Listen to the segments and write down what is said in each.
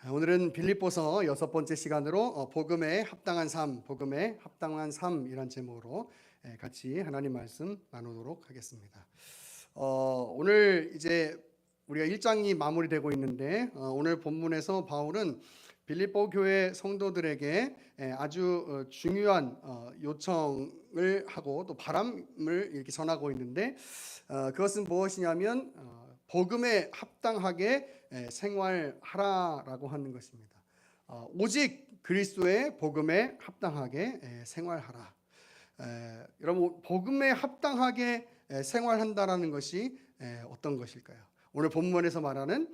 오늘은 빌립보서 6번째 시간으로 복음에 합당한 삶, 복음에 합당한 삶이란 제목으로 같이 하나님 말씀 나누도록 하겠습니다. 오늘 이제 우리가 1장이 마무리되고 있는데 오늘 본문에서 바울은 빌립보 교회 성도들에게 아주 중요한 요청을 하고 또 바람을 이렇게 전하고 있는데 그것은 무엇이냐면 복음에 합당하게 생활하라라고 하는 것입니다. 오직 그리스도의 복음에 합당하게 생활하라. 여러분, 복음에 합당하게 생활한다라는 것이 어떤 것일까요? 오늘 본문에서 말하는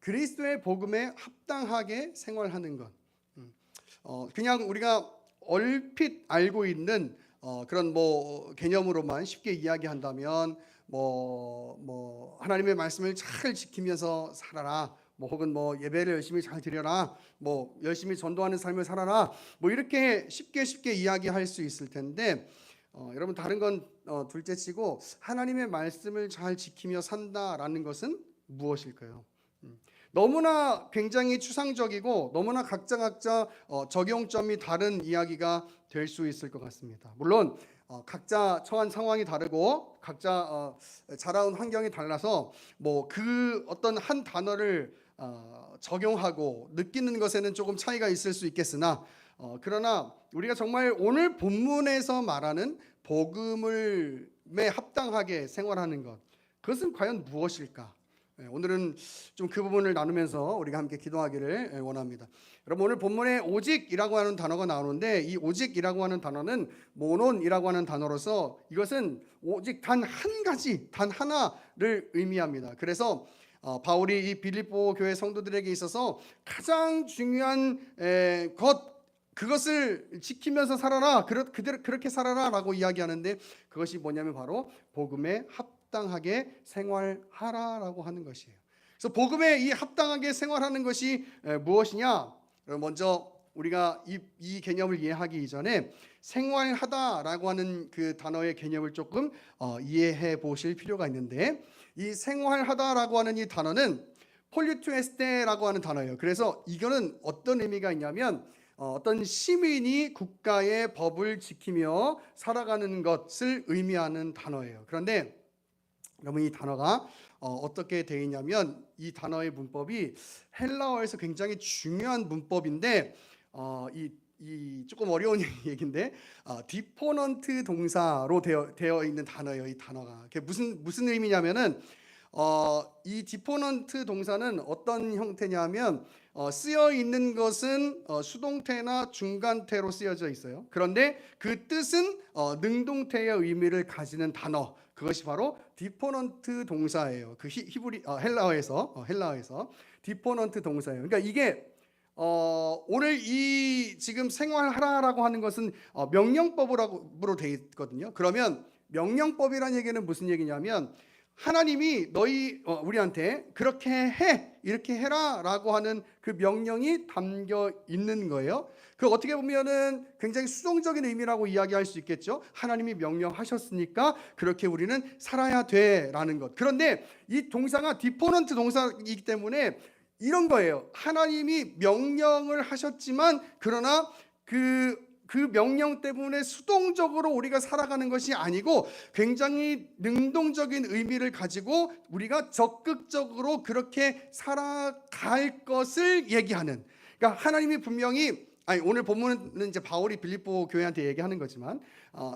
그리스도의 복음에 합당하게 생활하는 것. 그냥 우리가 얼핏 알고 있는 그런 개념으로만 쉽게 이야기한다면 하나님의 말씀을 잘 지키면서 살아라. 혹은 예배를 열심히 잘 드려라. 열심히 전도하는 삶을 살아라. 이렇게 쉽게 이야기할 수 있을 텐데 여러분, 다른 건 둘째치고 하나님의 말씀을 잘 지키며 산다라는 것은 무엇일까요? 너무나 굉장히 추상적이고 너무나 각자 적용점이 다른 이야기가 될 수 있을 것 같습니다. 물론 각자 처한 상황이 다르고 각자 자라온 환경이 달라서 그 어떤 한 단어를 적용하고 느끼는 것에는 조금 차이가 있을 수 있겠으나 그러나 우리가 정말 오늘 본문에서 말하는 복음에 합당하게 생활하는 것, 그것은 과연 무엇일까? 오늘은 좀 그 부분을 나누면서 우리가 함께 기도하기를 원합니다. 여러분, 오늘 본문에 오직이라고 하는 단어가 나오는데 이 오직이라고 하는 단어는 모논이라고 하는 단어로서 이것은 오직 단 한 가지, 단 하나를 의미합니다. 그래서 바울이 이 빌립보 교회 성도들에게 있어서 가장 중요한 그것을 지키면서 살아라, 그렇게 살아라라고 이야기하는데 그것이 뭐냐면 바로 복음에 합당하게 생활하라라고 하는 것이에요. 그래서 복음에 이 합당하게 생활하는 것이 무엇이냐? 먼저 우리가 이 개념을 이해하기 이전에 생활하다라고 하는 그 단어의 개념을 조금 이해해 보실 필요가 있는데, 이 생활하다라고 하는 이 단어는 폴리투에스테라고 하는 단어예요. 그래서 이거는 어떤 의미가 있냐면 어떤 시민이 국가의 법을 지키며 살아가는 것을 의미하는 단어예요. 그런데 여러분, 이 단어가 어떻게 되어 있냐면 이 단어의 문법이 헬라어에서 굉장히 중요한 문법인데 이 조금 어려운 얘기인데 디포넌트 동사로 되어 있는 단어예요. 이 단어가 그게 무슨 의미냐면은 이 디포넌트 동사는 어떤 형태냐면 쓰여 있는 것은 수동태나 중간태로 쓰여져 있어요. 그런데 그 뜻은 능동태의 의미를 가지는 단어, 그것이 바로 디포넌트 동사예요. 그 헬라어에서 디포넌트 동사예요. 그러니까 이게 오늘 이 지금 생활하라라고 하는 것은 명령법으로 되어 있거든요. 그러면 명령법이라는 얘기는 무슨 얘기냐면 하나님이 우리한테 그렇게 해, 이렇게 해라라고 하는 그 명령이 담겨 있는 거예요. 그 어떻게 보면은 굉장히 수동적인 의미라고 이야기할 수 있겠죠. 하나님이 명령하셨으니까 그렇게 우리는 살아야 돼라는 것. 그런데 이 동사가 디포넌트 동사이기 때문에 이런 거예요. 하나님이 명령을 하셨지만 그러나 그 명령 때문에 수동적으로 우리가 살아가는 것이 아니고 굉장히 능동적인 의미를 가지고 우리가 적극적으로 그렇게 살아갈 것을 얘기하는, 그러니까 하나님이 분명히 오늘 본문은 이제 바울이 빌립보 교회한테 얘기하는 거지만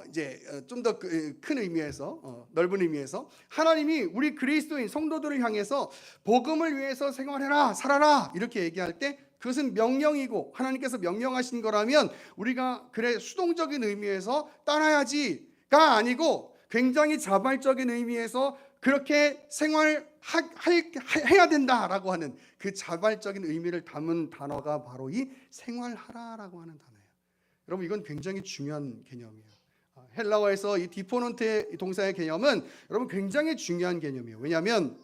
이제 좀 더 큰 의미에서 넓은 의미에서 하나님이 우리 그리스도인 성도들을 향해서 복음을 위해서 생활해라, 살아라 이렇게 얘기할 때 그것은 명령이고 하나님께서 명령하신 거라면 우리가 수동적인 의미에서 따라야지가 아니고 굉장히 자발적인 의미에서 그렇게 생활해야 된다라고 하는 그 자발적인 의미를 담은 단어가 바로 이 생활하라라고 하는 단어예요. 여러분, 이건 굉장히 중요한 개념이에요. 헬라어에서 이 디포넌트 동사의 개념은 여러분 굉장히 중요한 개념이에요. 왜냐하면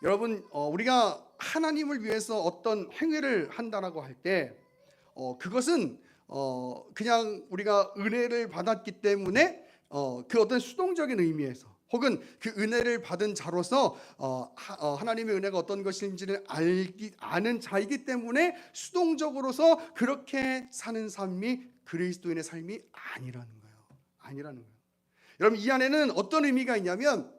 여러분, 우리가 하나님을 위해서 어떤 행위를 한다라고 할 때 그것은 그냥 우리가 은혜를 받았기 때문에 그 어떤 수동적인 의미에서 혹은 그 은혜를 받은 자로서 하나님의 은혜가 어떤 것인지를 아는 자이기 때문에 수동적으로서 그렇게 사는 삶이 그리스도인의 삶이 아니라는 거예요. 여러분, 이 안에는 어떤 의미가 있냐면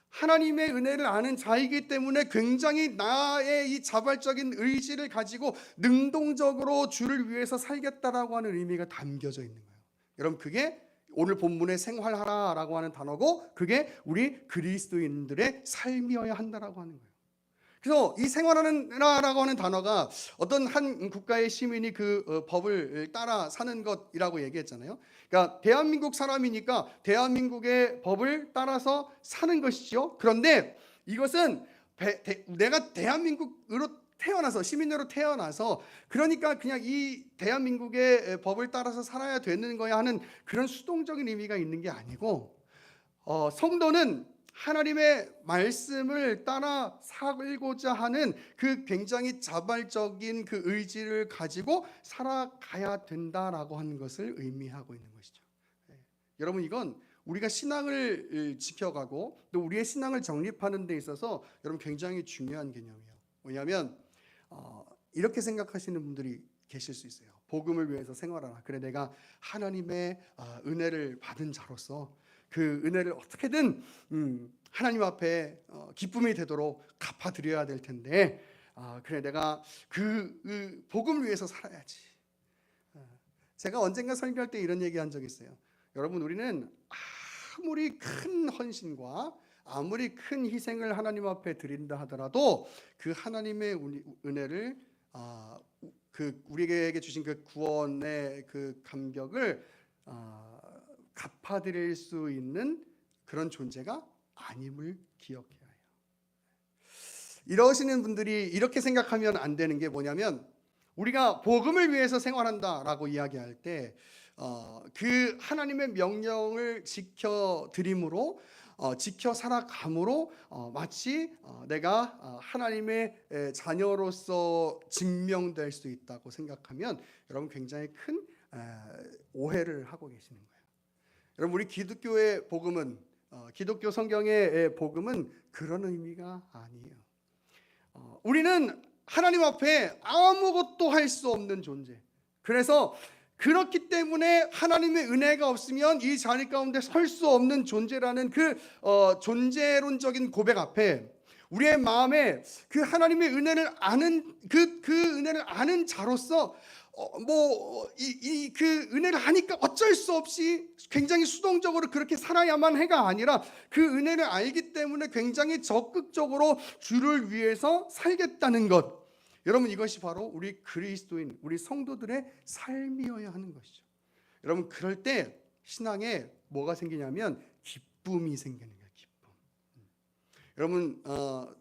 하나님의 은혜를 아는 자이기 때문에 굉장히 나의 이 자발적인 의지를 가지고 능동적으로 주를 위해서 살겠다라고 하는 의미가 담겨져 있는 거예요. 여러분, 그게 오늘 본문의 생활하라라고 하는 단어고, 그게 우리 그리스도인들의 삶이어야 한다라고 하는 거예요. 그래서 이 생활하라라고 하는 단어가 어떤 한 국가의 시민이 그 법을 따라 사는 것이라고 얘기했잖아요. 그러니까 대한민국 사람이니까 대한민국의 법을 따라서 사는 것이죠. 그런데 이것은 내가 대한민국으로 태어나서, 시민으로 태어나서, 그러니까 그냥 이 대한민국의 법을 따라서 살아야 되는 거야 하는 그런 수동적인 의미가 있는 게 아니고, 성도는 하나님의 말씀을 따라 살고자 하는 그 굉장히 자발적인 그 의지를 가지고 살아가야 된다라고 하는 것을 의미하고 있는 것이죠. 여러분, 이건 우리가 신앙을 지켜가고 또 우리의 신앙을 정립하는 데 있어서 여러분 굉장히 중요한 개념이에요. 왜냐하면 이렇게 생각하시는 분들이 계실 수 있어요. 복음을 위해서 생활하라. 그래, 내가 하나님의 은혜를 받은 자로서 그 은혜를 어떻게든 하나님 앞에 기쁨이 되도록 갚아드려야 될 텐데, 그래, 내가 그 복음을 위해서 살아야지. 제가 언젠가 설교할 때 이런 얘기 한 적이 있어요. 여러분, 우리는 아무리 큰 헌신과 아무리 큰 희생을 하나님 앞에 드린다 하더라도 그 하나님의 은혜를 그 우리에게 주신 그 구원의 그 감격을 갚아드릴 수 있는 그런 존재가 아님을 기억해야 해요. 이러시는 분들이 이렇게 생각하면 안 되는 게 뭐냐면, 우리가 복음을 위해서 생활한다라고 이야기할 때 그 하나님의 명령을 지켜 드림으로 지켜 살아감으로 마치 내가 하나님의 자녀로서 증명될 수 있다고 생각하면 여러분 굉장히 큰 오해를 하고 계시는 거예요. 여러분, 우리 기독교의 복음은, 기독교 성경의 복음은 그런 의미가 아니에요. 우리는 하나님 앞에 아무것도 할 수 없는 존재. 그래서 그렇기 때문에 하나님의 은혜가 없으면 이 자리 가운데 설 수 없는 존재라는 그 존재론적인 고백 앞에 우리의 마음에 그 하나님의 은혜를 아는 그 은혜를 아는 자로서 그 은혜를 아니까 어쩔 수 없이 굉장히 수동적으로 그렇게 살아야만 해가 아니라 그 은혜를 알기 때문에 굉장히 적극적으로 주를 위해서 살겠다는 것. 여러분, 이것이 바로 우리 그리스도인, 우리 성도들의 삶이어야 하는 것이죠. 여러분, 그럴 때 신앙에 뭐가 생기냐면 기쁨이 생기는 거예요. 기쁨. 여러분,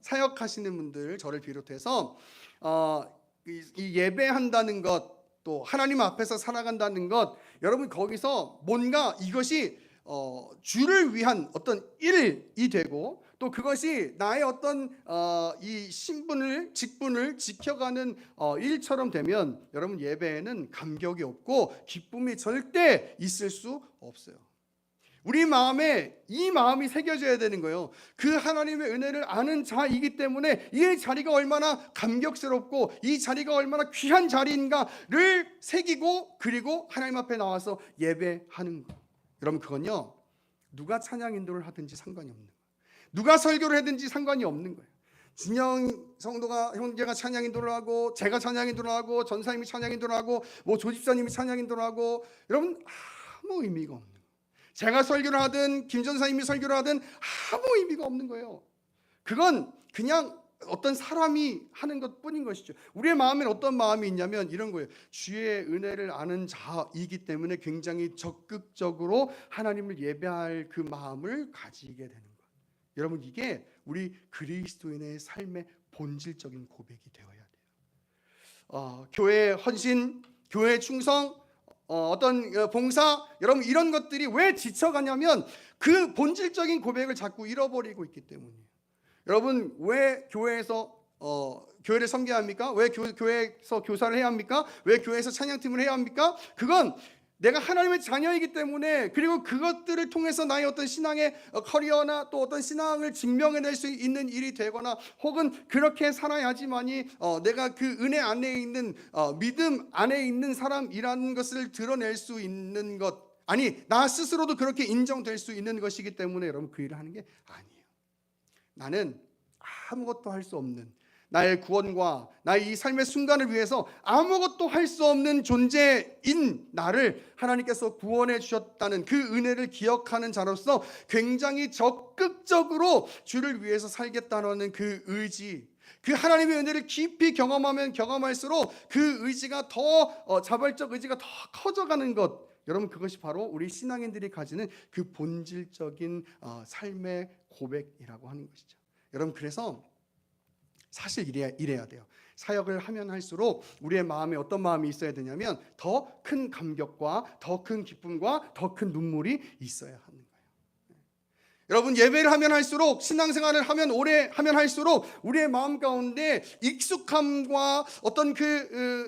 사역하시는 분들, 저를 비롯해서 이 예배한다는 것, 또 하나님 앞에서 살아간다는 것, 여러분 거기서 뭔가 이것이 주를 위한 어떤 일이 되고, 또 그것이 나의 어떤 이 신분을, 직분을 지켜가는 일처럼 되면 여러분 예배에는 감격이 없고 기쁨이 절대 있을 수 없어요. 우리 마음에 이 마음이 새겨져야 되는 거예요. 그 하나님의 은혜를 아는 자이기 때문에 이 자리가 얼마나 감격스럽고 이 자리가 얼마나 귀한 자리인가를 새기고, 그리고 하나님 앞에 나와서 예배하는 거. 여러분, 그건요, 누가 찬양 인도를 하든지 상관이 없는 거예요. 누가 설교를 하든지 상관이 없는 거예요. 진영 성도가, 형제가 찬양 인도를 하고, 제가 찬양 인도를 하고, 전사님이 찬양 인도를 하고, 조집사님이 찬양 인도를 하고, 여러분 아무 의미가 없는 거예요. 제가 설교를 하든 김 전사님이 설교를 하든 아무 의미가 없는 거예요. 그건 그냥 어떤 사람이 하는 것뿐인 것이죠. 우리의 마음에는 어떤 마음이 있냐면 이런 거예요. 주의 은혜를 아는 자이기 때문에 굉장히 적극적으로 하나님을 예배할 그 마음을 가지게 되는 거예요. 여러분, 이게 우리 그리스도인의 삶의 본질적인 고백이 되어야 돼요. 교회 헌신, 교회 충성, 어떤 봉사, 여러분 이런 것들이 왜 지쳐가냐면 그 본질적인 고백을 자꾸 잃어버리고 있기 때문이에요. 여러분, 왜 교회에서 교회를 섬겨야 합니까? 왜 교회에서 교사를 해야 합니까? 왜 교회에서 찬양팀을 해야 합니까? 그건 내가 하나님의 자녀이기 때문에, 그리고 그것들을 통해서 나의 어떤 신앙의 커리어나 또 어떤 신앙을 증명해낼 수 있는 일이 되거나, 혹은 그렇게 살아야지만이 내가 그 은혜 안에 있는 믿음 안에 있는 사람이라는 것을 드러낼 수 있는 것, 아니 나 스스로도 그렇게 인정될 수 있는 것이기 때문에 여러분 그 일을 하는 게 아니에요. 나는 아무것도 할 수 없는, 나의 구원과 나의 이 삶의 순간을 위해서 아무것도 할 수 없는 존재인 나를 하나님께서 구원해 주셨다는 그 은혜를 기억하는 자로서 굉장히 적극적으로 주를 위해서 살겠다는 그 의지, 그 하나님의 은혜를 깊이 경험하면 경험할수록 그 의지가 더 자발적 의지가 더 커져가는 것, 여러분 그것이 바로 우리 신앙인들이 가지는 그 본질적인 삶의 고백이라고 하는 것이죠. 여러분 그래서 사실 이래야 돼요. 사역을 하면 할수록 우리의 마음에 어떤 마음이 있어야 되냐면 더 큰 감격과 더 큰 기쁨과 더 큰 눈물이 있어야 하는 거예요. 여러분 예배를 하면 할수록, 신앙생활을 하면 오래 하면 할수록 우리의 마음 가운데 익숙함과 어떤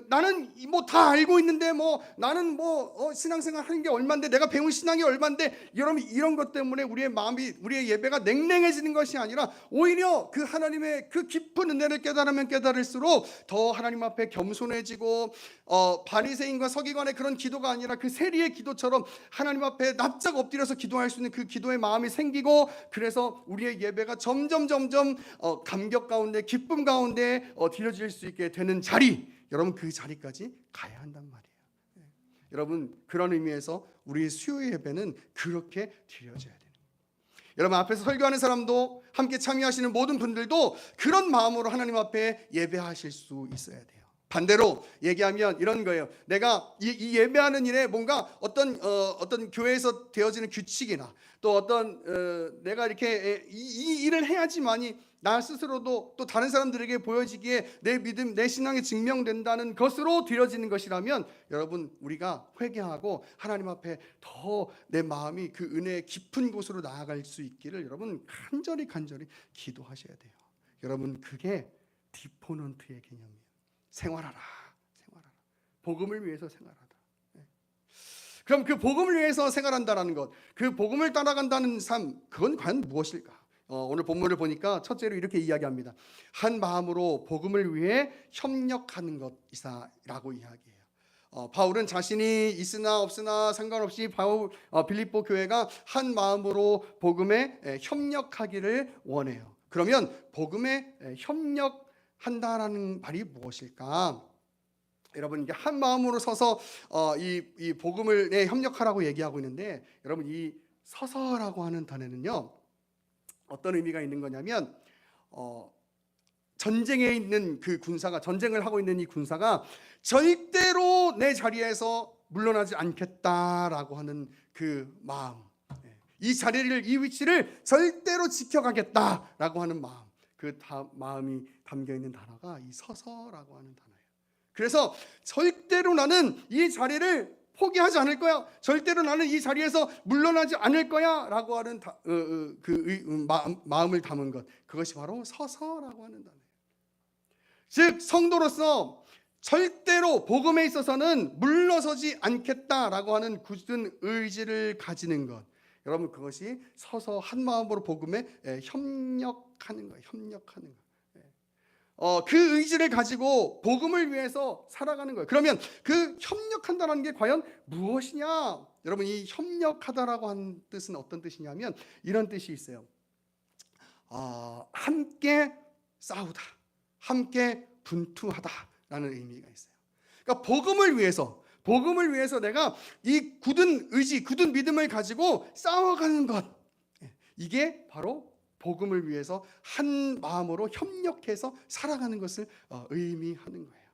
나는 뭐 다 알고 있는데, 뭐 나는 신앙생활 하는 게 얼만데, 내가 배운 신앙이 얼만데, 여러분 이런 것 때문에 우리의 마음이, 우리의 예배가 냉랭해지는 것이 아니라 오히려 그 하나님의 그 깊은 은혜를 깨달으면 깨달을수록 더 하나님 앞에 겸손해지고, 바리새인과 서기관의 그런 기도가 아니라 그 세리의 기도처럼 하나님 앞에 납작 엎드려서 기도할 수 있는 그 기도의 마음이 생기고, 그래서 우리의 예배가 점점 감격 가운데, 기쁨 가운데 드려질 수 있게 되는 자리, 여러분 그 자리까지 가야 한단 말이에요. 여러분 그런 의미에서 우리의 수요 예배는 그렇게 드려져야 돼요. 여러분 앞에서 설교하는 사람도, 함께 참여하시는 모든 분들도 그런 마음으로 하나님 앞에 예배하실 수 있어야 돼요. 반대로 얘기하면 이런 거예요. 내가 이 예배하는 일에 뭔가 어떤 교회에서 되어지는 규칙이나 또 어떤 내가 이렇게 이 일을 해야지만이 나 스스로도 또 다른 사람들에게 보여지기에 내 믿음, 내 신앙이 증명된다는 것으로 드려지는 것이라면, 여러분 우리가 회개하고 하나님 앞에 더 내 마음이 그 은혜의 깊은 곳으로 나아갈 수 있기를 여러분 간절히 기도하셔야 돼요. 여러분 그게 디포넌트의 개념이에요. 생활하라. 복음을 위해서 생활하다. 그럼 그 복음을 위해서 생활한다라는 것, 그 복음을 따라간다는 삶, 그건 과연 무엇일까? 오늘 본문을 보니까 첫째로 이렇게 이야기합니다. 한 마음으로 복음을 위해 협력하는 것이다라고 이야기해요. 바울은 자신이 있으나 없으나 상관없이 빌립보 교회가 한 마음으로 복음에 협력하기를 원해요. 그러면 복음에 협력한다라는 말이 무엇일까? 여러분 이게 한 마음으로 서서 이 복음을 협력하라고 얘기하고 있는데, 여러분 이 서서라고 하는 단어는요 어떤 의미가 있는 거냐면, 전쟁에 있는 그 군사가, 전쟁을 하고 있는 이 군사가 절대로 내 자리에서 물러나지 않겠다라고 하는 그 마음, 이 자리를, 이 위치를 절대로 지켜가겠다라고 하는 마음, 그 마음이 담겨 있는 단어가 이 서서라고 하는 단어예요. 그래서 절대로 나는 이 자리를 포기하지 않을 거야, 절대로 나는 이 자리에서 물러나지 않을 거야 라고 하는 마음을 담은 것, 그것이 바로 서서라고 하는 단어예요. 즉 성도로서 절대로 복음에 있어서는 물러서지 않겠다라고 하는 굳은 의지를 가지는 것, 여러분 그것이 서서 한 마음으로 복음에 협력하는 거예요. 협력하는 거. 그 의지를 가지고 복음을 위해서 살아가는 거예요. 그러면 그 협력한다는 게 과연 무엇이냐? 여러분 이 협력하다라고 하는 뜻은 어떤 뜻이냐면 이런 뜻이 있어요. 함께 싸우다, 함께 분투하다라는 의미가 있어요. 그러니까 복음을 위해서 내가 이 굳은 의지, 굳은 믿음을 가지고 싸워가는 것, 이게 바로 복음을 위해서 한 마음으로 협력해서 살아가는 것을 의미하는 거예요.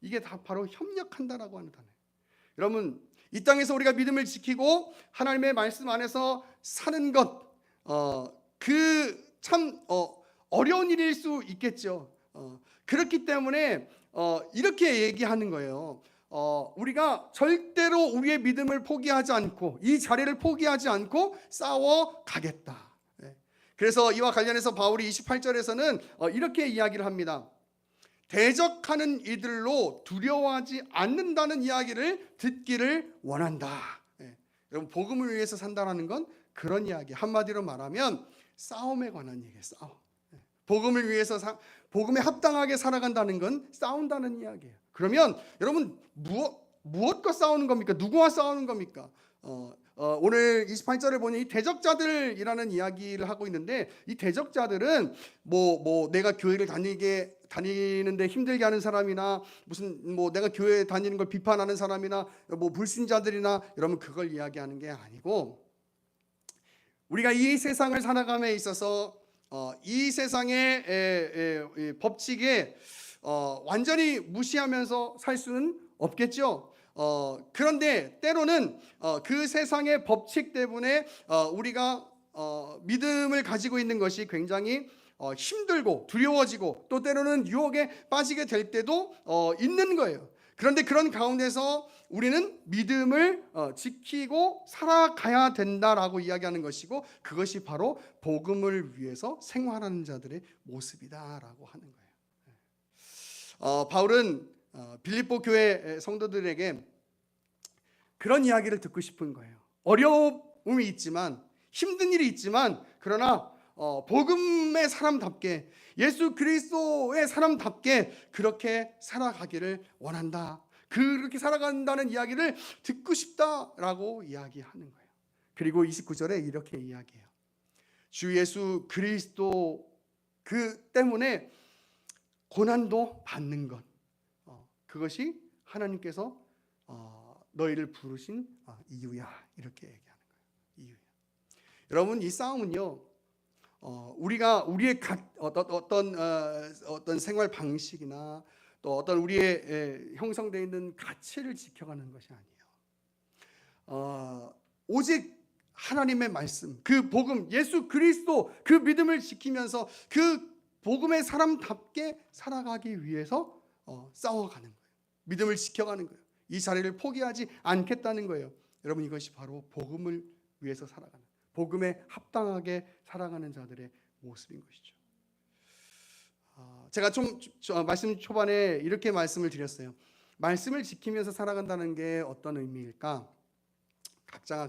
이게 다 바로 협력한다라고 하는 단어예요. 여러분 이 땅에서 우리가 믿음을 지키고 하나님의 말씀 안에서 사는 것, 그 참 어려운 일일 수 있겠죠. 그렇기 때문에 이렇게 얘기하는 거예요. 우리가 절대로 우리의 믿음을 포기하지 않고, 이 자리를 포기하지 않고 싸워 가겠다. 그래서 이와 관련해서 바울이 28절에서는 이렇게 이야기를 합니다. 대적하는 이들로 두려워하지 않는다는 이야기를 듣기를 원한다. 여러분, 복음을 위해서 산다는 건 그런 이야기. 한마디로 말하면 싸움에 관한 얘기예요. 싸움. 복음을 위해서 복음에 합당하게 살아간다는 건 싸운다는 이야기예요. 그러면 여러분, 무엇과 싸우는 겁니까? 누구와 싸우는 겁니까? 오늘 28절을 보니 이 대적자들이라는 이야기를 하고 있는데, 이 대적자들은 내가 교회를 다니는데 힘들게 하는 사람이나, 무슨 내가 교회 다니는 걸 비판하는 사람이나, 불신자들이나, 여러분, 그걸 이야기하는 게 아니고, 우리가 이 세상을 살아감에 있어서 이 세상의 법칙에 완전히 무시하면서 살 수는 없겠죠. 그런데 때로는 그 세상의 법칙 때문에 우리가 믿음을 가지고 있는 것이 굉장히 힘들고 두려워지고, 또 때로는 유혹에 빠지게 될 때도 있는 거예요. 그런데 그런 가운데서 우리는 믿음을 지키고 살아가야 된다라고 이야기하는 것이고, 그것이 바로 복음을 위해서 생활하는 자들의 모습이다라고 하는 거예요. 바울은 빌립보 교회 성도들에게 그런 이야기를 듣고 싶은 거예요. 어려움이 있지만, 힘든 일이 있지만, 그러나 복음의 사람답게, 예수 그리스도의 사람답게 그렇게 살아가기를 원한다. 그렇게 살아간다는 이야기를 듣고 싶다라고 이야기하는 거예요. 그리고 29절에 이렇게 이야기해요. 주 예수 그리스도 때문에 고난도 받는 것, 그것이 하나님께서 너희를 부르신 이유야, 이렇게 얘기하는 거예요. 이유야. 여러분, 이 싸움은요, 우리가 우리의 어떤 생활 방식이나 또 어떤 우리의 형성되어 있는 가치를 지켜가는 것이 아니에요. 오직 하나님의 말씀, 그 복음, 예수 그리스도 그 믿음을 지키면서 그 복음의 사람답게 살아가기 위해서 싸워가는 거예요. 믿음을 지켜가는 거예요. 이 자리를 포기하지 않겠다는 거예요. 여러분, 이것이 바로 복음을 위해서 살아가는, 복음에 합당하게 살아가는 자들의 모습인 것이죠. 제가 말씀 초반에 이렇게 말씀을 드렸어요. 말씀을 지키면서 살아간다는 게 어떤 의미일까? 각자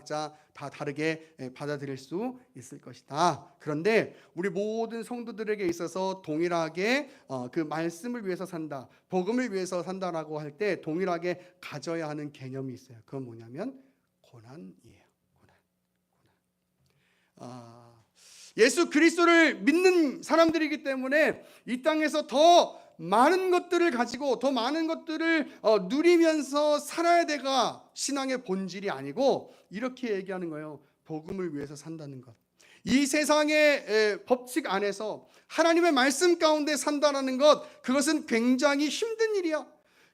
다 다르게 받아들일 수 있을 것이다. 그런데 우리 모든 성도들에게 있어서 동일하게 그 말씀을 위해서 산다, 복음을 위해서 산다라고 할 때 동일하게 가져야 하는 개념이 있어요. 그건 뭐냐면 고난이에요. 고난. 예수 그리스도를 믿는 사람들이기 때문에 이 땅에서 더 많은 것들을 가지고 더 많은 것들을 누리면서 살아야 돼가 신앙의 본질이 아니고, 이렇게 얘기하는 거예요. 복음을 위해서 산다는 것. 이 세상의 법칙 안에서 하나님의 말씀 가운데 산다는 것, 그것은 굉장히 힘든 일이야.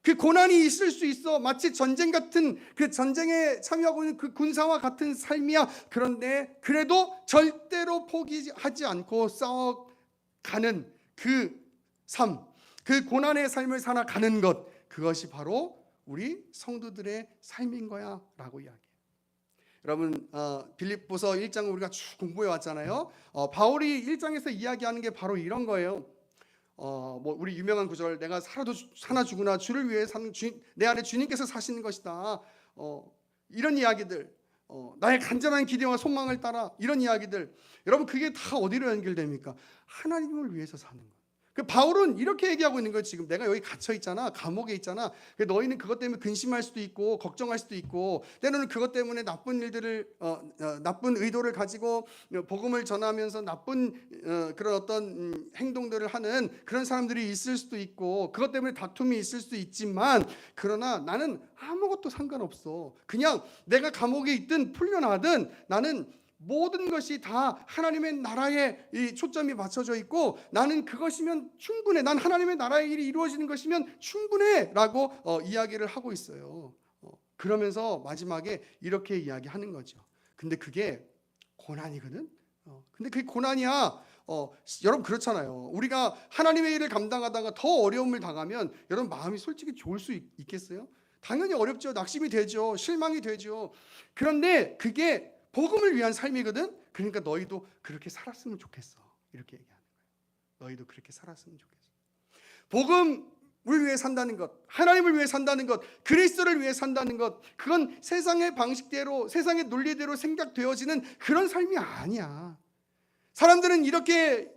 그 고난이 있을 수 있어. 마치 전쟁 같은, 그 전쟁에 참여하고 있는 그 군사와 같은 삶이야. 그런데 그래도 절대로 포기하지 않고 싸워가는 그 삶, 그 고난의 삶을 살아가는 것, 그것이 바로 우리 성도들의 삶인 거야 라고 이야기해요. 여러분, 빌립보서 1장을 우리가 쭉 공부해 왔잖아요. 바울이 1장에서 이야기하는 게 바로 이런 거예요. 우리 유명한 구절, 내가 사나 죽으나 주를 위해 사는 내 안에 주님께서 사시는 것이다. 이런 이야기들, 나의 간절한 기대와 소망을 따라, 이런 이야기들, 여러분, 그게 다 어디로 연결됩니까? 하나님을 위해서 사는 것. 그 바울은 이렇게 얘기하고 있는 거예요. 지금 내가 여기 갇혀 있잖아, 감옥에 있잖아. 너희는 그것 때문에 근심할 수도 있고 걱정할 수도 있고, 때로는 그것 때문에 나쁜 의도를 가지고 복음을 전하면서 나쁜 그런 어떤 행동들을 하는 그런 사람들이 있을 수도 있고, 그것 때문에 다툼이 있을 수도 있지만, 그러나 나는 아무것도 상관없어. 그냥 내가 감옥에 있든 풀려나든 나는 모든 것이 다 하나님의 나라에 이 초점이 맞춰져 있고, 나는 그것이면 충분해. 난 하나님의 나라의 일이 이루어지는 것이면 충분해 라고 이야기를 하고 있어요. 그러면서 마지막에 이렇게 이야기하는 거죠. 근데 그게 고난이거든. 근데 그게 고난이야. 여러분, 그렇잖아요. 우리가 하나님의 일을 감당하다가 더 어려움을 당하면 여러분 마음이 솔직히 좋을 수 있겠어요? 당연히 어렵죠. 낙심이 되죠. 실망이 되죠. 그런데 그게 복음을 위한 삶이거든. 그러니까 너희도 그렇게 살았으면 좋겠어. 이렇게 얘기하는 거예요. 너희도 그렇게 살았으면 좋겠어. 복음 위해 산다는 것, 하나님을 위해 산다는 것, 그리스도를 위해 산다는 것, 그건 세상의 방식대로, 세상의 논리대로 생각되어지는 그런 삶이 아니야. 사람들은 이렇게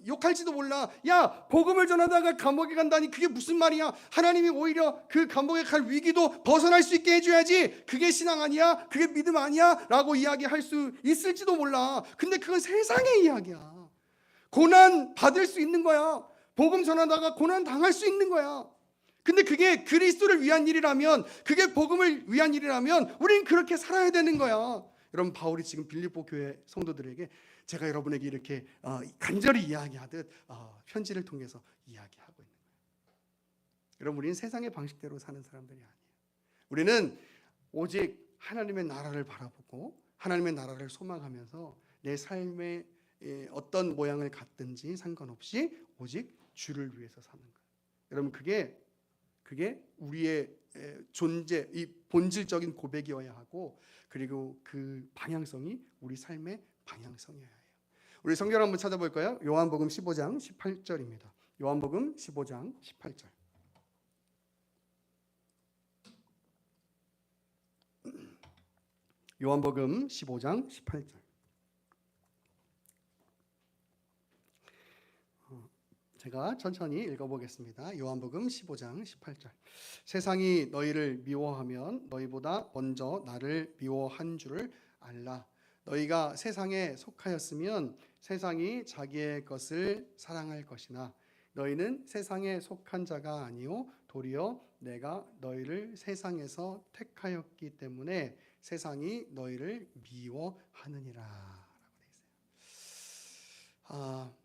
욕할지도 몰라. 야, 복음을 전하다가 감옥에 간다니 그게 무슨 말이야? 하나님이 오히려 그 감옥에 갈 위기도 벗어날 수 있게 해줘야지. 그게 신앙 아니야? 그게 믿음 아니야? 라고 이야기할 수 있을지도 몰라. 근데 그건 세상의 이야기야. 고난 받을 수 있는 거야. 복음 전하다가 고난 당할 수 있는 거야. 근데 그게 그리스도를 위한 일이라면, 그게 복음을 위한 일이라면 우린 그렇게 살아야 되는 거야. 여러분, 바울이 지금 빌립보 교회 성도들에게 제가 여러분에게 이렇게 간절히 이야기하듯 편지를 통해서 이야기하고 있는 거예요. 여러분, 우리는 세상의 방식대로 사는 사람들이 아니에요. 우리는 오직 하나님의 나라를 바라보고 하나님의 나라를 소망하면서 내 삶의 어떤 모양을 갖든지 상관없이 오직 주를 위해서 사는 거예요. 여러분, 그게 우리의 존재, 이 본질적인 고백이어야 하고, 그리고 그 방향성이 우리 삶의 방향성이어야 해요. 우리 성경 한번 찾아볼까요? 요한복음 15장 18절입니다. 요한복음 15장 18절. 요한복음 15장 18절. 제가 천천히 읽어보겠습니다. 요한복음 15장 18절. 세상이 너희를 미워하면 너희보다 먼저 나를 미워한 줄을 알라. 너희가 세상에 속하였으면 세상이 자기의 것을 사랑할 것이나 너희는 세상에 속한 자가 아니요 도리어 내가 너희를 세상에서 택하였기 때문에 세상이 너희를 미워하느니라 라고 되어 있어요.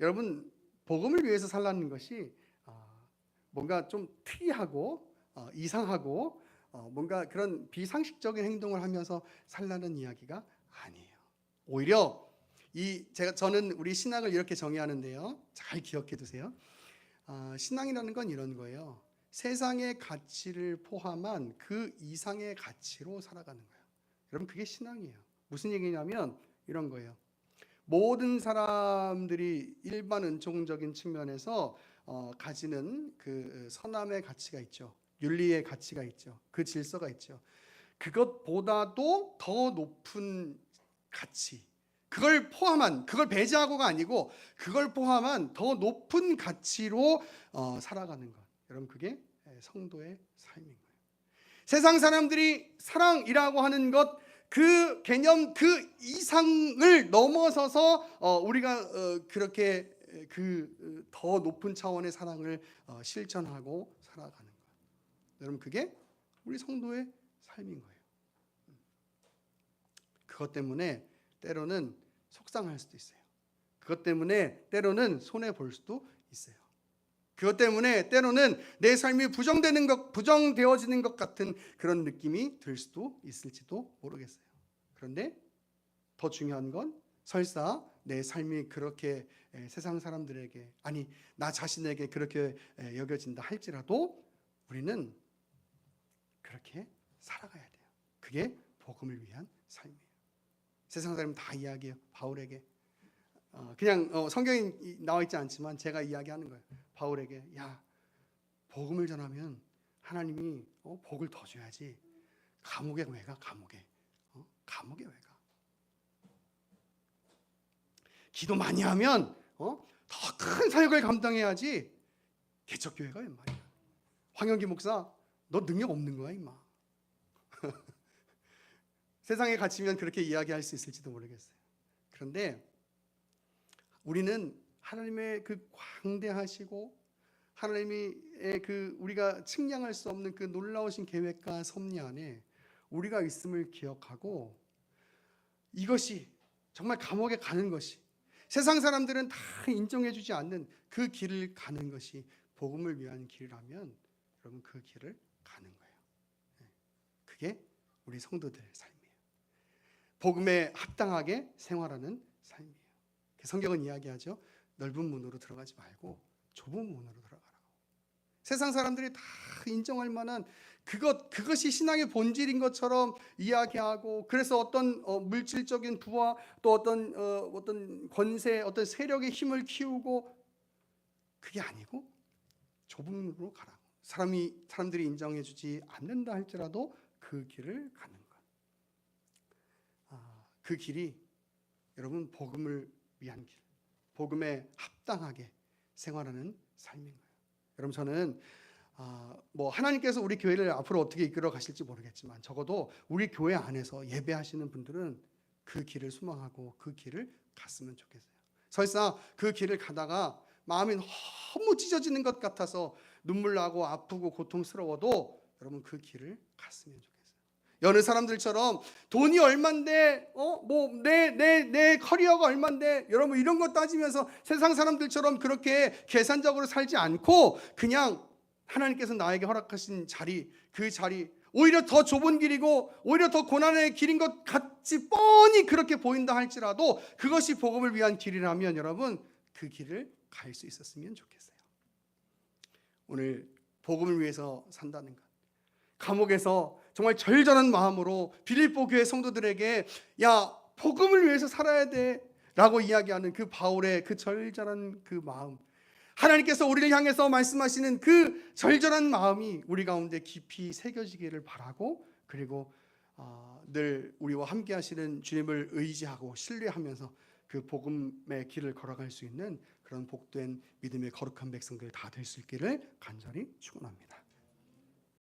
여러분, 복음을 위해서 살라는 것이 뭔가 좀 특이하고 이상하고 뭔가 그런 비상식적인 행동을 하면서 살라는 이야기가 아니에요. 오히려 저는 우리 신앙을 이렇게 정의하는데요. 잘 기억해 두세요. 신앙이라는 건 이런 거예요. 세상의 가치를 포함한 그 이상의 가치로 살아가는 거예요. 여러분, 그게 신앙이에요. 무슨 얘기냐면 이런 거예요. 모든 사람들이 일반 은총적인 측면에서 가지는 그 선함의 가치가 있죠. 윤리의 가치가 있죠. 그 질서가 있죠. 그것보다도 더 높은 가치, 그걸 배제하고가 아니고 그걸 포함한 더 높은 가치로 살아가는 것. 여러분, 그게 성도의 삶인 거예요. 세상 사람들이 사랑이라고 하는 것, 그 개념, 그 이상을 넘어서서 우리가 그렇게 그 더 높은 차원의 사랑을 실천하고 살아가는 것. 여러분, 그게 우리 성도의 삶인 거예요. 그것 때문에 때로는 속상할 수도 있어요. 그것 때문에 때로는 손해 볼 수도 있어요. 그것 때문에 때로는 내 삶이 부정되어지는 것 같은 그런 느낌이 들 수도 있을지도 모르겠어요. 그런데 더 중요한 건 설사 내 삶이 그렇게 세상 사람들에게, 아니 나 자신에게 그렇게 여겨진다 할지라도 우리는 그렇게 살아가야 돼요. 그게 복음을 위한 삶이에요. 세상 사람은 다 이야기해요. 바울에게 그냥 성경에 나와 있지 않지만 제가 이야기하는 거예요. 바울에게, 야, 복음을 전하면 하나님이 복을 더 줘야지. 감옥에 왜 가? 감옥에 왜 가? 기도 많이 하면 더 큰 사역을 감당해야지. 개척교회가 웬 말이야? 황영기 목사, 너 능력 없는 거야 임마. 세상에 갇히면 그렇게 이야기할 수 있을지도 모르겠어요. 그런데 우리는 하나님의 그 광대하시고 하나님의 그 우리가 측량할 수 없는 그 놀라우신 계획과 섭리 안에 우리가 있음을 기억하고, 이것이 정말 감옥에 가는 것이, 세상 사람들은 다 인정해주지 않는 그 길을 가는 것이 복음을 위한 길이라면 여러분, 그 길을 가는 거예요. 그게 우리 성도들의 삶이에요. 복음에 합당하게 생활하는 삶이에요. 성경은 이야기하죠. 넓은 문으로 들어가지 말고 좁은 문으로 들어가라고. 세상 사람들이 다 인정할 만한 그것이 신앙의 본질인 것처럼 이야기하고, 그래서 어떤 물질적인 부와 또 어떤 권세, 어떤 세력의 힘을 키우고, 그게 아니고 좁은 길로 가라고. 사람들이 인정해주지 않는다 할지라도 그 길을 가는 것. 그 길이 여러분 복음을 위한 길, 복음에 합당하게 생활하는 삶인 거예요. 여러분 저는 뭐 하나님께서 우리 교회를 앞으로 어떻게 이끌어 가실지 모르겠지만 적어도 우리 교회 안에서 예배하시는 분들은 그 길을 소망하고 그 길을 갔으면 좋겠어요. 설사 그 길을 가다가 마음이 너무 찢어지는 것 같아서 눈물 나고 아프고 고통스러워도 여러분 그 길을 갔으면 좋겠어요. 여느 사람들처럼 돈이 얼만데 내 커리어가 얼만데 여러분 이런 거 따지면서 세상 사람들처럼 그렇게 계산적으로 살지 않고 그냥 하나님께서 나에게 허락하신 자리, 그 자리 오히려 더 좁은 길이고 오히려 더 고난의 길인 것 같이 뻔히 그렇게 보인다 할지라도 그것이 복음을 위한 길이라면 여러분 그 길을 갈 수 있었으면 좋겠어요. 오늘 복음을 위해서 산다는 것, 감옥에서 정말 절절한 마음으로 빌립보 교회 성도들에게 야 복음을 위해서 살아야 돼 라고 이야기하는 그 바울의 그 절절한 그 마음, 하나님께서 우리를 향해서 말씀하시는 그 절절한 마음이 우리 가운데 깊이 새겨지기를 바라고, 그리고 늘 우리와 함께 하시는 주님을 의지하고 신뢰하면서 그 복음의 길을 걸어갈 수 있는 그런 복된 믿음의 거룩한 백성들 다 될 수 있기를 간절히 축원합니다.